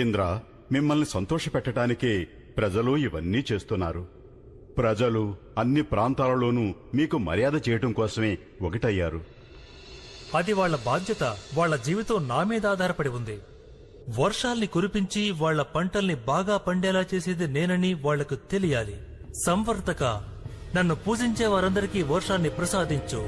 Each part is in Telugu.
ఇంద్ర, మిమ్మల్ని సంతోషపెట్టడానికే ప్రజలు ఇవన్నీ చేస్తున్నారు. ప్రజలు అన్ని ప్రాంతాలలోనూ మీకు మర్యాద చేయటం కోసమే ఒకటయ్యారు. అది వాళ్ల బాధ్యత. వాళ్ల జీవితం నా మీద ఆధారపడి ఉంది. వర్షాల్ని కురిపించి వాళ్ల పంటల్ని బాగా పండేలా చేసేది నేనని వాళ్లకు తెలియాలి. సంవర్తక, నన్ను పూజించే వారందరికీ వర్షాన్ని ప్రసాదించు.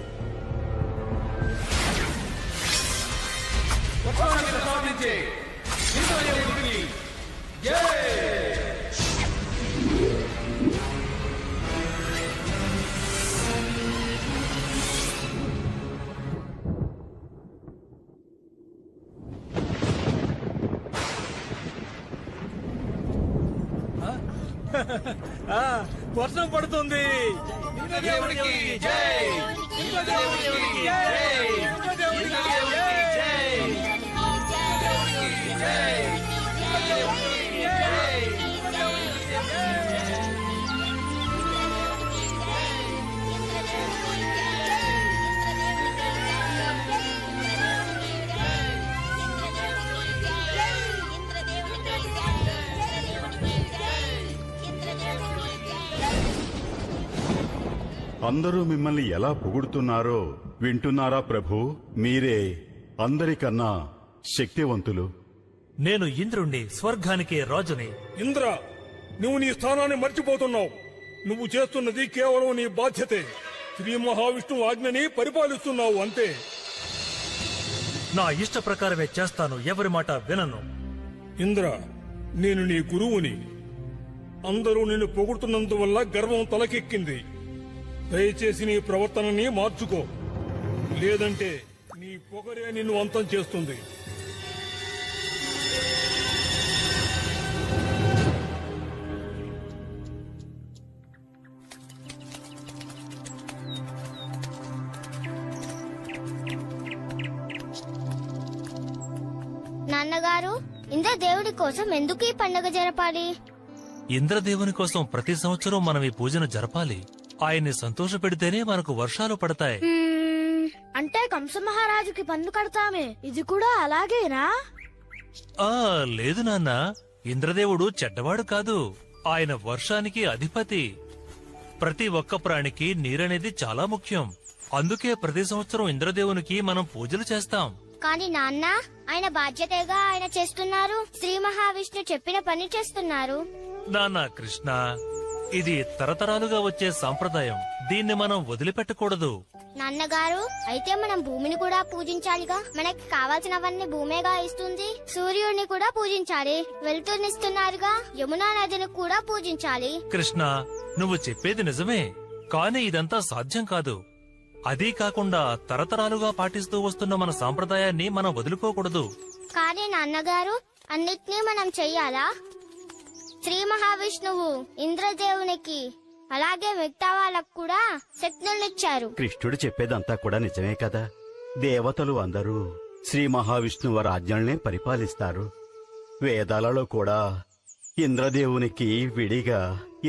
వర్షం పడుతుంది. అందరూ మిమ్మల్ని ఎలా పొగుడుతున్నారో వింటున్నారా ప్రభు? మీరే అందరికన్నా శక్తివంతులు. నేను ఇంద్రుణ్ణి, స్వర్గానికే రాజుని. ఇంద్ర, నువ్వు నీ స్థానాన్ని మర్చిపోతున్నావు. నువ్వు చేస్తున్నది కేవలం నీ బాధ్యతే. శ్రీ మహావిష్ణువు ఆజ్ఞని పరిపాలిస్తున్నావు అంతే. నా ఇష్ట ప్రకారమే చేస్తాను, ఎవరి మాట వినను. ఇంద్ర, నేను నీ గురువుని. అందరూ నిన్ను పొగుడుతున్నందువల్ల గర్వం తలకెక్కింది. దయచేసి నీ ప్రవర్తనని మార్చుకో, లేదంటే నీ పొగరే నిన్ను అంతం చేస్తుంది. నాన్నగారు, ఇంద్రదేవుడి కోసం ఎందుకు ఈ పండుగ జరపాలి? ఇంద్రదేవుని కోసం ప్రతి సంవత్సరం మనం ఈ పూజను జరపాలి. ఆయన్ని సంతోషపెడితేనే మనకు వర్షాలు పడతాయి. అంటే కంస మహారాజుకి పన్ను కడతామే, ఇది కూడా అలాగేనా? లేదు నాన్న, ఇంద్రదేవుడు చెడ్డవాడు కాదు. ఆయన వర్షానికి అధిపతి. ప్రతి ఒక్క ప్రాణికి నీరనేది చాలా ముఖ్యం. అందుకే ప్రతి సంవత్సరం ఇంద్రదేవునికి మనం పూజలు చేస్తాం. కానీ నాన్న, ఆయన బాధ్యతగా ఆయన చేస్తున్నారు. శ్రీ మహావిష్ణు చెప్పిన పని చేస్తున్నారు. నాన్న కృష్ణ, ఇది తరతరాలుగా వచ్చే సాంప్రదాయం. దీన్ని మనం వదిలిపెట్టకూడదు. నాన్నగారు, అయితే మనం భూమిని కూడా పూజించాలిగా. మనకి కావాల్సినవన్నీ భూమేగా ఇస్తుంది. సూర్యుడిని కూడా పూజించాలి. వెలుతురునిస్తున్నారుగా. యమునా నదిని కూడా పూజించాలి. కృష్ణ, నువ్వు చెప్పేది నిజమే, కానీ ఇదంతా సాధ్యం కాదు. అదీ కాకుండా తరతరాలుగా పాటిస్తూ వస్తున్న మన సాంప్రదాయాన్ని మనం వదులుకోకూడదు. కానీ నాన్నగారు, అన్నిటినీ మనం చెయ్యాలా? శ్రీ మహావిష్ణువు ఇంద్రదేవునికి అలాగే మిగతా వాళ్ళకు కూడా శక్తులనిచ్చారు. కృష్ణుడు చెప్పేదంతా కూడా నిజమే కదా. దేవతలు అందరూ శ్రీ మహావిష్ణువు ఆజ్ఞల్నే పరిపాలిస్తారు. వేదాలలో కూడా ఇంద్రదేవునికి విడిగా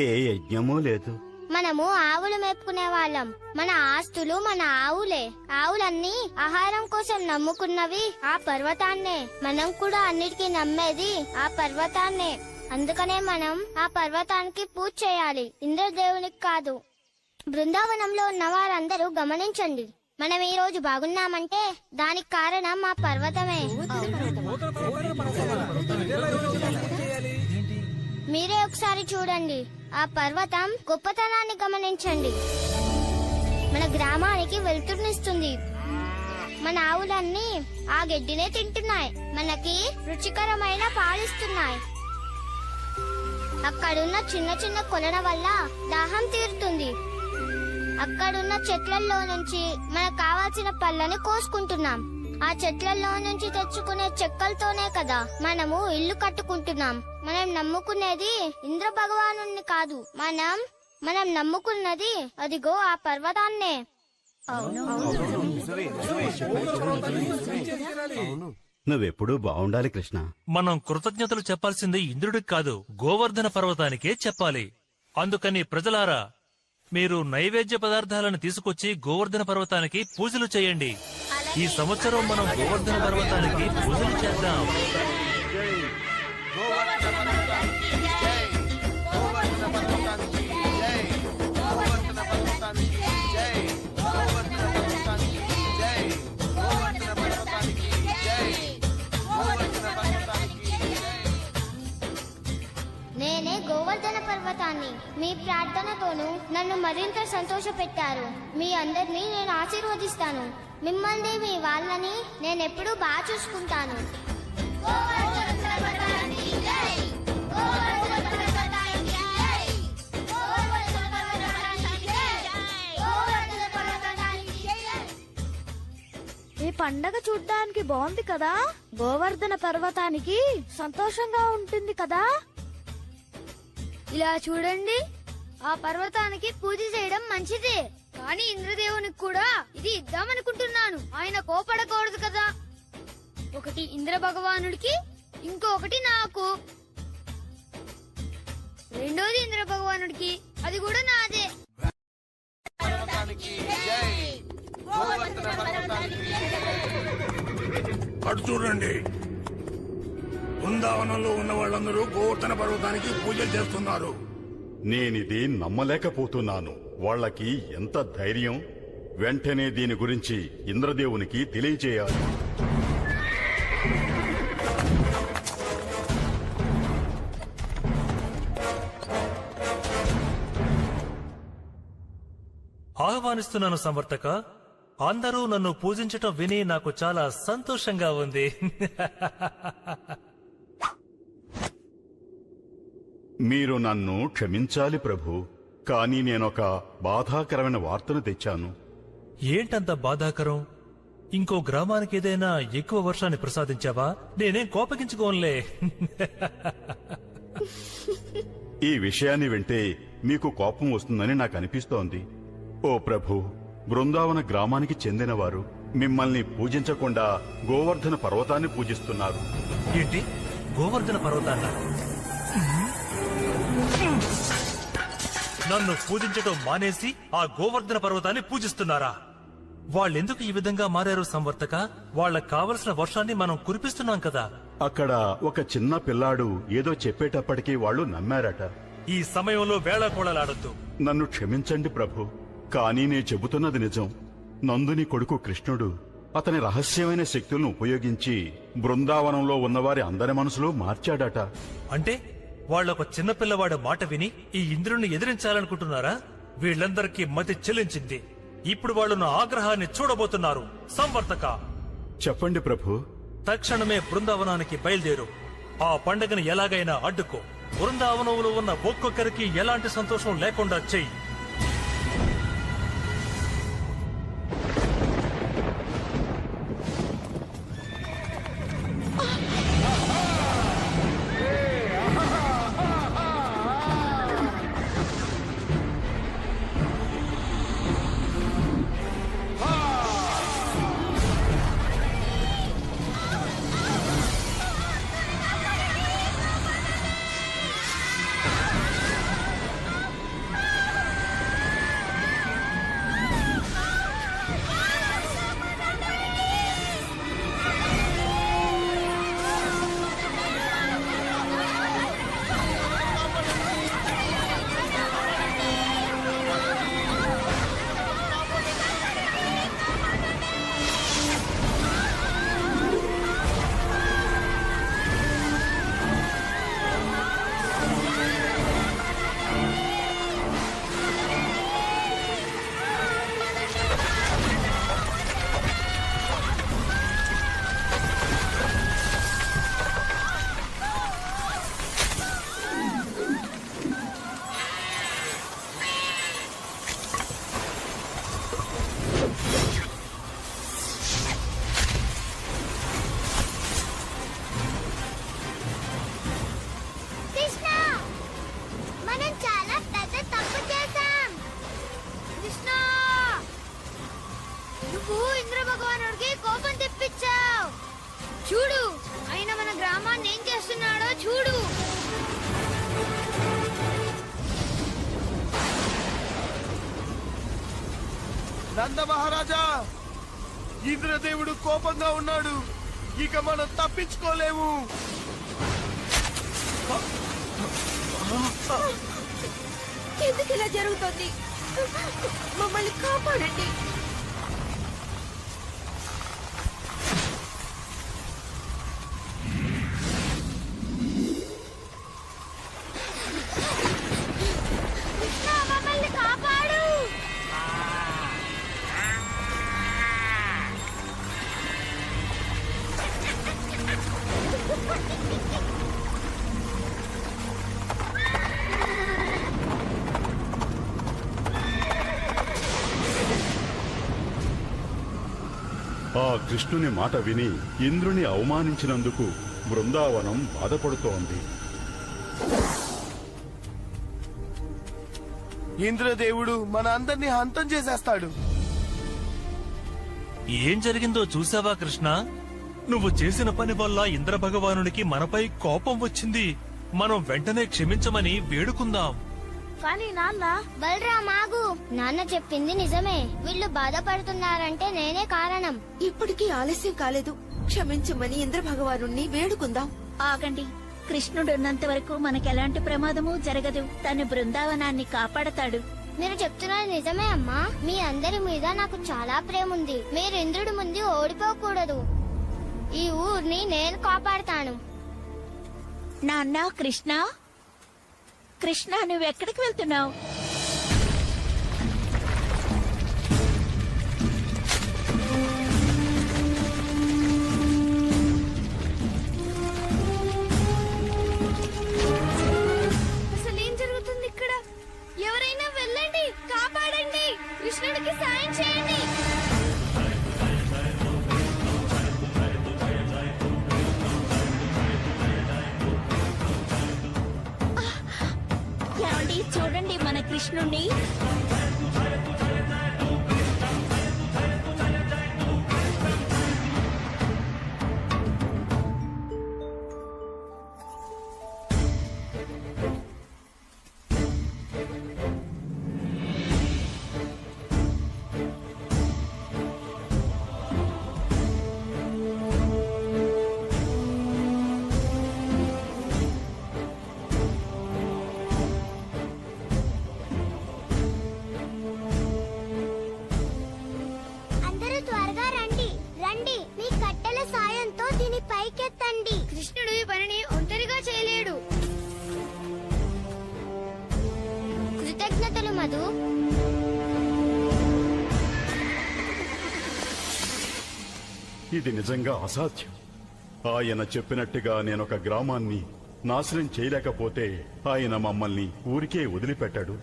ఏ యజ్ఞమూ లేదు. మనము ఆవులు మేపుకునే వాళ్ళం. మన ఆస్తులు మన ఆవులే. ఆవులన్నీ ఆహారం కోసం నమ్ముకున్నవి ఆ పర్వతాన్నే. మనం కూడా అన్నిటికీ నమ్మేది ఆ పర్వతాన్నే. అందుకనే మనం ఆ పర్వతానికి పూజ చేయాలి, ఇంద్రదేవునికి కాదు. బృందావనంలో ఉన్న వారందరూ గమనించండి. మనం ఈ రోజు బాగున్నామంటే దానికి కారణం మా పర్వతమే. మీరే ఒకసారి చూడండి, ఆ పర్వతం గొప్పతనాన్ని గమనించండి. మన గ్రామానికి వెలుతురునిస్తుంది. మన ఆవులన్నీ ఆ గడ్డినే తింటున్నాయి. మనకి రుచికరమైన పాలిస్తున్నాయి. అక్కడున్న చిన్న చిన్న కొలల వల్ల దాహం తీరుతుంది. అక్కడున్న చెట్లల్లో నుంచి మనకు కావాల్సిన పళ్ళని కోసుకుంటున్నాం. ఆ చెట్లలో నుంచి తెచ్చుకునే చెక్కలతోనే కదా మనము ఇల్లు కట్టుకుంటున్నాం. మనం నమ్ముకునేది ఇంద్ర భగవానుణ్ణి కాదు, మనం నమ్ముకున్నది అదిగో ఆ పర్వతాన్నే. నువ్వెప్పుడూ బాగుండాలి కృష్ణ. మనం కృతజ్ఞతలు చెప్పాల్సింది ఇంద్రుడికి కాదు, గోవర్ధన పర్వతానికే చెప్పాలి. అందుకని ప్రజలారా, మీరు నైవేద్య పదార్థాలను తీసుకొచ్చి గోవర్ధన పర్వతానికి పూజలు చేయండి. ఈ సంవత్సరం మనం గోవర్ధన పర్వతానికి పూజలు చేద్దాం. నేనే గోవర్ధన పర్వతాన్ని. మీ ప్రార్థనతోనూ నన్ను మరింత సంతోషపెట్టారు. మీ అందరినీ నేను ఆశీర్వదిస్తాను. మిమ్మల్ని మీ వాళ్ళని నేనెప్పుడూ బాగా చూసుకుంటాను. ఈ పండగ చూడ్డానికి బాగుంది కదా. గోవర్ధన పర్వతానికి సంతోషంగా ఉంటుంది కదా. ఇలా చూడండి, ఆ పర్వతానికి పూజ చేయడం మంచిదే, కానీ ఇంద్రదేవునికి కూడా ఇది ఇద్దామనుకుంటున్నాను. ఆయన కోపడకూడదు కదా. ఒకటి ఇంద్ర భగవానుడికి, ఇంకొకటి నాకు. రెండోది ఇంద్ర భగవానుడికి, అది కూడా నాదే. అటు చూడండి, బృందావనంలో ఉన్న వాళ్ళందరూ గోవర్ధన పర్వతానికి పూజలు చేస్తున్నారు. నేనిది నమ్మలేకపోతున్నాను. వాళ్ళకి ఎంత ధైర్యం! వెంటనే దీని గురించి ఇంద్రదేవునికి తెలియజేయాలి. ఆహ్వానిస్తున్నాను సంవర్తక. అందరూ నన్ను పూజించటం విని నాకు చాలా సంతోషంగా ఉంది. మీరు నన్ను క్షమించాలి ప్రభు, కానీ నేనొక బాధాకరమైన వార్తను తెచ్చాను. ఏంటంత బాధాకరం? ఇంకో గ్రామానికి ఏదైనా ఎక్కువ వర్షాన్ని ప్రసాదించావా? నేనేం కోపగించుకోనులే. ఈ విషయాన్ని వింటే మీకు కోపం వస్తుందని నాకు అనిపిస్తోంది. ఓ ప్రభు, బృందావన గ్రామానికి చెందినవారు మిమ్మల్ని పూజించకుండా గోవర్ధన పర్వతాన్ని పూజిస్తున్నారు. ఏంటి, గోవర్ధన పర్వతాన్న? నన్ను పూజించడం మానేసి ఆ గోవర్ధన పర్వతాన్ని పూజిస్తున్నారా? వాళ్ళెందుకు ఈ విధంగా మారారు సంవర్తక? వాళ్ళకు కావలసిన వర్షాన్ని మనం కురిపిస్తున్నాం కదా. అక్కడ ఒక చిన్న పిల్లాడు ఏదో చెప్పేటప్పటికీ వాళ్ళు నమ్మారట. ఈ సమయంలో వేళాకోళలాడొద్దు. నన్ను క్షమించండి ప్రభు, కానీ నేను చెబుతున్నది నిజం. నందుని కొడుకు కృష్ణుడు అతని రహస్యమైన శక్తులను ఉపయోగించి బృందావనంలో ఉన్నవారి అందరి మనసులో మార్చాడట. అంటే వాళ్ళొక చిన్నపిల్లవాడి మాట విని ఈ ఇంద్రుణ్ణి ఎదిరించాలనుకుంటున్నారా? వీళ్ళందరికీ మతి చెల్లించింది. ఇప్పుడు వాళ్ళు నా ఆగ్రహాన్ని చూడబోతున్నారు. సంవర్తక, చెప్పండి ప్రభు. తక్షణమే బృందావనానికి బయలుదేరు. ఆ పండుగను ఎలాగైనా అడ్డుకో. బృందావనంలో ఉన్న ఒక్కొక్కరికి ఎలాంటి సంతోషం లేకుండా చెయ్యి. కృష్ణ నువ్వు ఇంద్ర భగవానుడికి కోపం తెప్పించావు. చూడు ఆయన మన గ్రామాన్ని ఏం చేస్తున్నాడో చూడు. నంద మహారాజా, ఇంద్రదేవుడు కోపంగా ఉన్నాడు. ఇక మనం తప్పించుకోలేము. ఎందుకు ఇలా జరుగుతుంది? మమ్మల్ని కాపాడండి. కృష్ణ మమ్మల్ని కాపాడు. ఆ కృష్ణుని మాట విని ఇంద్రుని అవమానించినందుకు బృందావనం బాధపడుతోంది. ఇంద్రదేవుడు మన అందరినీ హంతం చేసేస్తాడు. ఏం జరిగిందో చూసావా కృష్ణ? నువ్వు చేసిన పని వల్ల ఇంద్ర భగవానుడికి మనపై కోపం వచ్చింది. మనం వెంటనే క్షమించమని వేడుకుందాం. కానీ నాన్న, బలరాం ఆగు. నాన్న చెప్పింది నిజమే. వీళ్ళు బాధపడుతున్నారంటే నేనే కారణం. ఇప్పటికీ ఆలస్యం కాలేదు. క్షమించమని ఇంద్ర భగవానుణ్ణి వేడుకుందాం. ఆగండి. కృష్ణుడున్నంత వరకు మనకెలాంటి ప్రమాదము జరగదు. తను బృందావనాన్ని కాపాడతాడు. మీరు చెప్తున్నది నిజమే అమ్మా. మీ అందరి మీద నాకు చాలా ప్రేమ ఉంది. మీరు ఇంద్రుడి ముందు ఓడిపోకూడదు. ఈ ఊరిని నేను కాపాడతాను. నాన్న, కృష్ణ, కృష్ణ నువ్వెక్కడికి వెళ్తున్నావు? అసలు ఏం జరుగుతుంది ఇక్కడ? ఎవరైనా వెళ్ళండి, కాపాడండి, కృష్ణుడికి సాయం చేయండి. ఏమండి, చూడండి మన కృష్ణుణ్ణి. అందరూ త్వరగా రండి. రండి, మీ కట్టెల సాయంతో దీని పైకెత్తండి. కృష్ణుడు ఈ పనిని ఒంటరిగా చేయలేడు. కృతజ్ఞతలు మధు. ఇది నిజంగా అసాధ్యం. ఆయన చెప్పినట్టుగా నేనొక గ్రామాన్ని నాశనం చేయలేకపోతే ఆయన మమ్మల్ని ఊరికే వదిలిపెట్టాడు.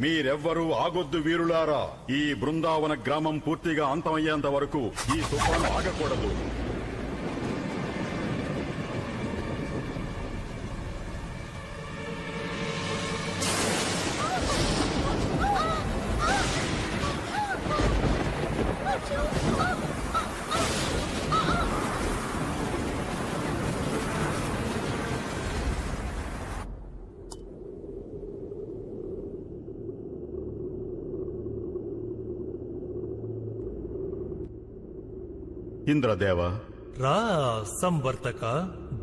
మీరెవ్వరూ ఆగొద్దు వీరులారా. ఈ బృందావన గ్రామం పూర్తిగా అంతమయ్యేంత వరకు ఈ తుఫాను ఆగకూడదు. ఇంద్రదేవ, రా సంవర్తక,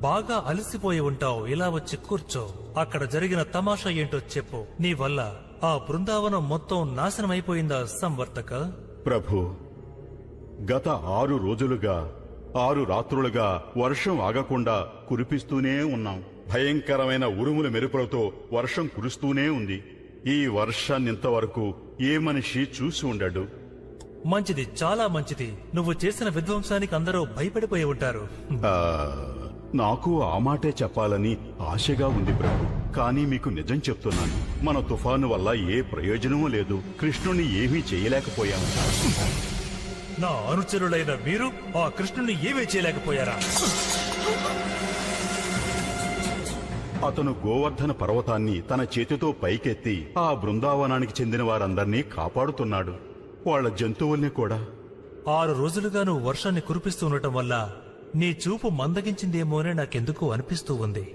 బాగా అలసిపోయి ఉంటావు. ఇలా వచ్చి కూర్చో. అక్కడ జరిగిన తమాషా ఏంటో చెప్పు. నీ వల్ల ఆ బృందావనం మొత్తం నాశనమైపోయిందా సంవర్తక? ప్రభు, గత 6 రోజులుగా 6 రాత్రులుగా వర్షం ఆగకుండా కురిపిస్తూనే ఉన్నాం. భయంకరమైన ఉరుముల మెరుపులతో వర్షం కురుస్తూనే ఉంది. ఈ వర్షాన్నింతవరకు ఏ మనిషి చూసి ఉండడు. మంచిది, చాలా మంచిది. నువ్వు చేసిన విధ్వంసానికి అందరూ భయపడిపోయి ఉంటారు. ఆ, నాకు ఆ మాటే చెప్పాలని ఆశగా ఉంది ప్రభు. కానీ మీకు నిజం చెప్తున్నాను, మన తుఫాను వల్ల ఏ ప్రయోజనమూ లేదు. కృష్ణుని ఏమీ చేయలేకపోయాము. నా అనుచరులైన మీరు ఆ కృష్ణుని ఏమీ చేయలేకపోయారా? అతను గోవర్ధన పర్వతాన్ని తన చేతితో పైకెత్తి ఆ బృందావనానికి చెందిన వారందర్నీ కాపాడుతున్నాడు, వాళ్ళ జంతువుల్ని కూడా. 6 రోజులుగా నువ్వు వర్షాన్ని కురిపిస్తూ ఉండటం వల్ల నీ చూపు మందగించిందేమోనే నాకెందుకు అనిపిస్తూ ఉంది.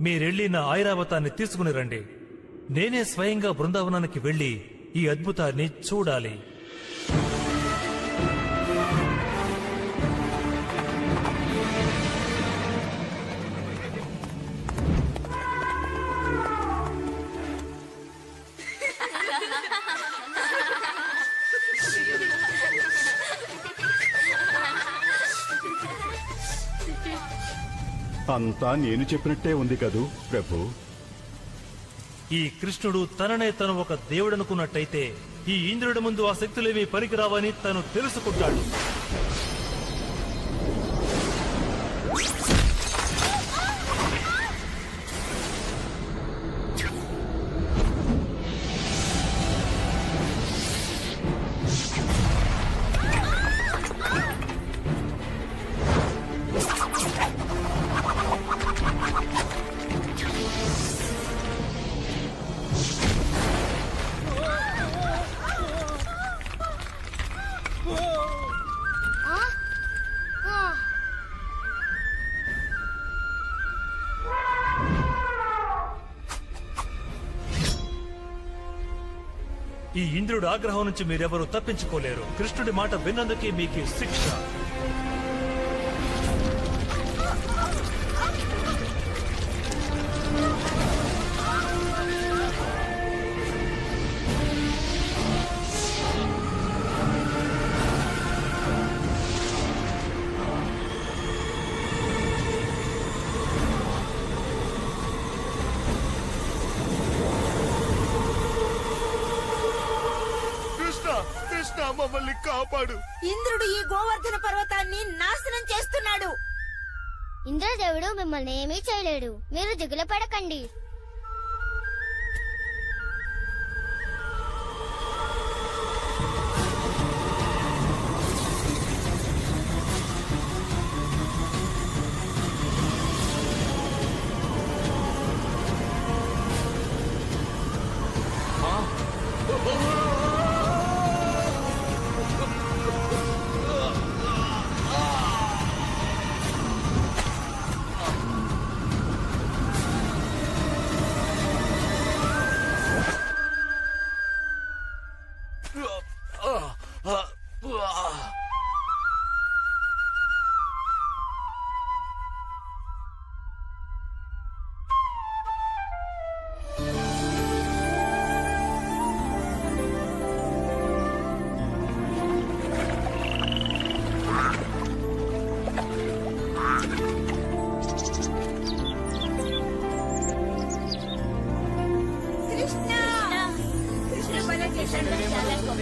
మీరెళ్ళి నా ఐరావతాన్ని తీసుకుని రండి. నేనే స్వయంగా బృందావనానికి వెళ్లి ఈ అద్భుతాన్ని చూడాలి. అంతా నేను చెప్పినట్టే ఉంది కదూ ప్రభు. ఈ కృష్ణుడు తననే తను ఒక దేవుడనుకున్నట్టయితే ఈ ఇంద్రుడి ముందు ఆ శక్తులేమీ పనికిరావని తను తెలుసుకుంటాడు. ఈ ఇంద్రుడి ఆగ్రహం నుంచి మీరెవరూ తప్పించుకోలేరు. కృష్ణుడి మాట విన్నందుకే మీకు శిక్ష. కృష్ణ మమ్మల్ని కాపాడు. ఇంద్రుడు ఈ గోవర్ధన పర్వతాన్ని నాశనం చేస్తున్నాడు. ఇంద్రదేవుడు మిమ్మల్ని ఏమీ చేయలేడు, మీరు దిగులు పడకండి.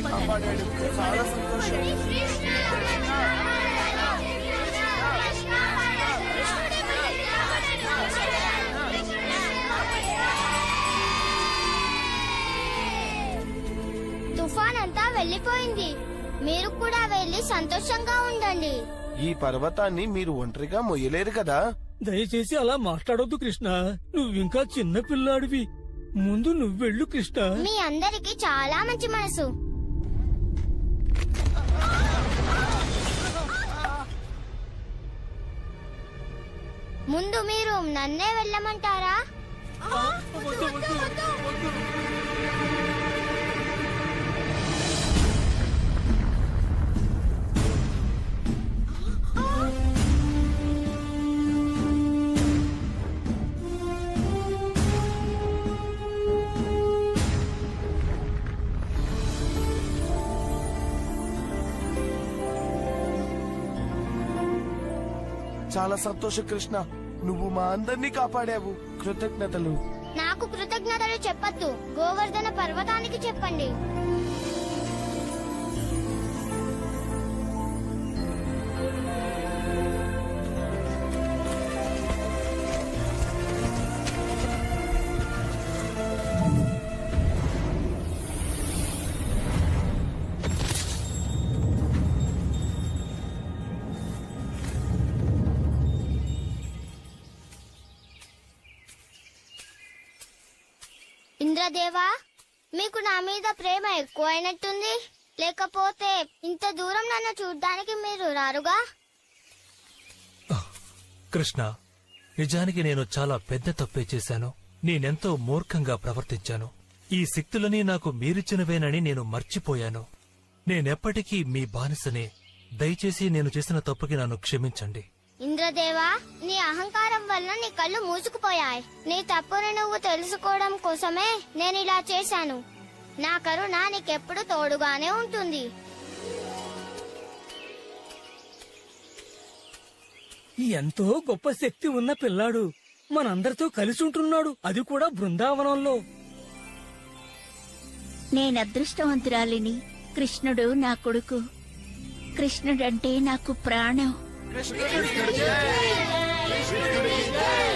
కాపాడాడు. చాలా సంతోషం. తుఫాన్ అంతా వెళ్ళిపోయింది, మీరు కూడా వెళ్ళి సంతోషంగా ఉండండి. ఈ పర్వతాన్ని మీరు ఒంటరిగా మొయ్యలేరు కదా. దయచేసి అలా మాట్లాడొద్దు కృష్ణ, నువ్వింకా చిన్న పిల్లాడివి. ముందు నువ్వెళ్ళు కృష్ణ. మీ అందరికి చాలా మంచి మనసు. ముందు మీరు నన్నే వెళ్ళమంటారా? చాలా సంతోషం కృష్ణ, నువ్వు మా అందరినీ కాపాడావు. కృతజ్ఞతలు. నాకు కృతజ్ఞతలు చెప్పొద్దు, గోవర్ధన పర్వతానికి చెప్పండి. ఇంద్రదేవా, మీకు నా మీద ప్రేమ ఎక్కువైనట్టుంది. లేకపోతే ఇంత దూరం నన్ను చూడ్డానికి మీరు రారుగా? కృష్ణ, నిజానికి నేను చాలా పెద్ద తప్పే చేశాను. నేనెంతో మూర్ఖంగా ప్రవర్తించాను. ఈ శక్తులని నాకు మీరిచ్చినవేనని నేను మర్చిపోయాను. నేనెప్పటికీ మీ బానిసనే. దయచేసి నేను చేసిన తప్పుకి నన్ను క్షమించండి. ఇంద్రదేవా, నీ అహంకారం వల్ల నీ కళ్ళు మూసుకుపోయాయి. నీ తప్పుని నువ్వు తెలుసుకోవడం కోసమే నేను ఇలా చేశాను. నా కరుణ నీకెప్పుడు తోడుగానే ఉంటుంది. ఎంతో గొప్ప శక్తి ఉన్న పిల్లాడు మనందరితో కలిసి ఉంటున్నాడు, అది కూడా బృందావనంలో. నేనదృష్టవంతురాలిని. కృష్ణుడు నా కొడుకు. కృష్ణుడంటే నాకు ప్రాణం. కృష్ణుడికి జై! కృష్ణుడికి జై!